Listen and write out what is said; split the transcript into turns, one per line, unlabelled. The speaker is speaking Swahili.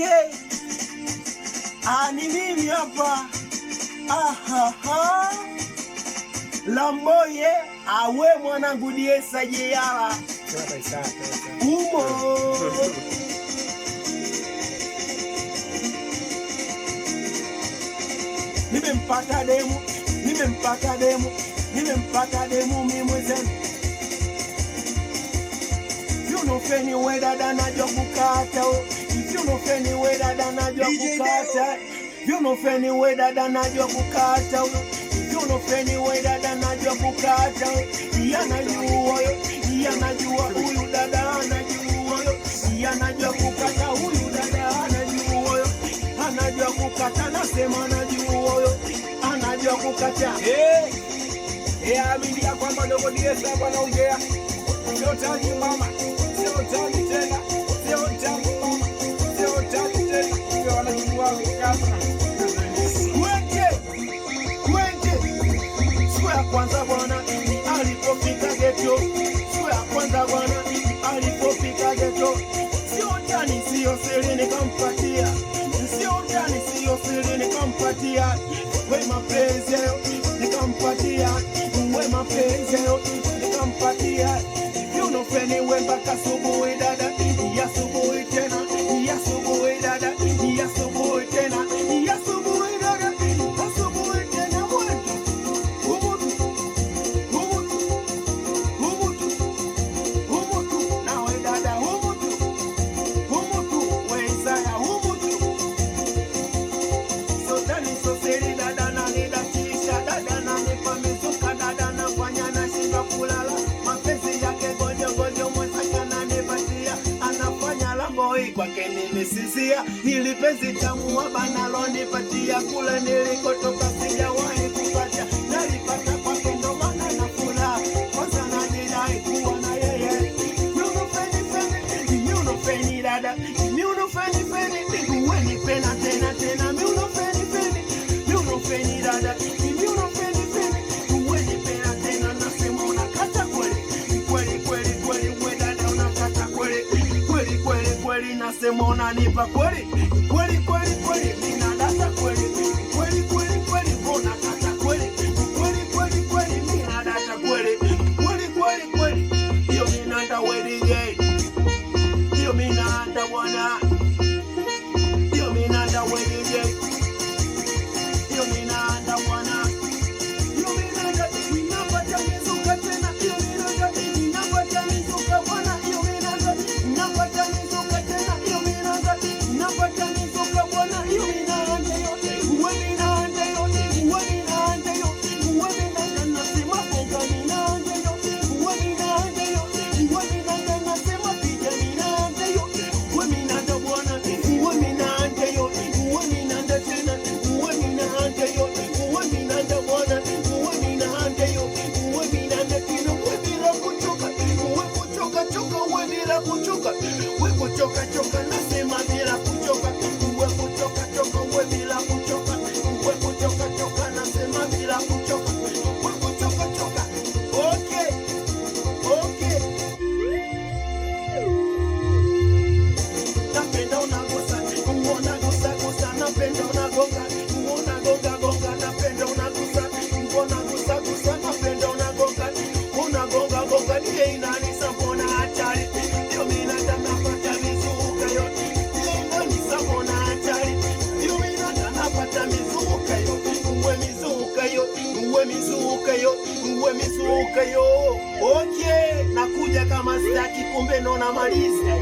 Okay. Ni mimi hapa. Lamboye awe mwanangu Diesa Jeyala umo. Nimempata demu mimi mwenzenu. You know feni we dada najua kukata. You know feni we dada najua kukata. You know feni we dada najua kukata. You know feni we dada najua kukata. Yanajua huyu dada anajua. Yanajua kukata huyu dada anajua. Anajua kukata nasema anajua. Anajua kukata. Amini ya kwamba ndogo Diesa hapa naongea. Sio tani mama. Sio tani tena. Sio tani mama. Sio tani tena. Sio wanajua kukata. Siku ya kwanza bwana alipofika ghetto. Siku ya kwanza bwana alipofika ghetto. Sio tani sio siri nikampatia. Sio tani sio siri nikampatia. We mapenzi nikampatia. We mapenzi nikampatia. You know feni we mpaka subuhi dada. Ya subuhi tena. Ya subuhi dada. Ya subuhi tena. Ya subuhi dada. Ya subuhi tena mwana. Humutu. Nawe dada humutu. We Isaya humutu. So dani so seri dada na nidatisha. Dada na nipa mizuka. Dada na fanya na shindwa kulala. Mapenzi yake gojo mwenzaka na nipatia. Anafanya Lamboye kwake nimesizia. Hili penzi tamu wabanalo nipatia. Kule nilikotoka sijawahi kupata. Nalipata kwake ndo maana na furaha. Kwanza najidai kuwa na yeye. You know feni dada. You know feni. Uweni pena tena. You know feni dada. You know feni. Uweni pena tena. Nasema unakata kweli. Kweli dada unakata kweli. Kweli nasema unanipa kweli. Kweli mina data kweli. Kweli unakata kweli. Kweli mina data kweli. Kweli hiyo mina anda wedding day. Hiyo mina anda bwana. Hiyo mina anda wedding day. Hiyo mina anda bwana. Hiyo mina anda ninapata mizuka tena. Hiyo mina anda ninapata mizuka bwana. Hiyo mina anda ninapata mizuka tena. Hiyo mina anda ninapata mizuka bwana. Hiyo mina anda yote. Uwe mina anda yote. Uwe mina anda yote. Uwe mina anda nasema bonga mina anda yote. Uwe mina anda yote. Uwe mina anda nasema pija mina anda yote. Uwe mina anda bwana. Uwe mina anda yote. Uwe mina anda tena. Uwe mina anda yote. Uwe mina anda bwana. Uwe mina anda yote. Uwe mina anda tena. Uwe bila kuchoka. Uwe kuchoka. Uwe bila kuchoka. Uwe kuchoka. Nasema bila kuchoka. Uwe kuchoka. Uwe bila kuchoka. Uwe kuchoka. Nasema bila kuchoka. Uwe kuchoka. Okay. Napenda unagusa. Napenda unagonga. Napenda unagusa. Napenda unagonga. Unagonga. Niye inanisa mbona hatari. Yo mina napata mizuka yote. Niye inanisa mbona hatari. Yo mina napata mizuka yote. Uwe mizuka yo. Okay. Nakuja kama sitaki kumbe ndo namaliza.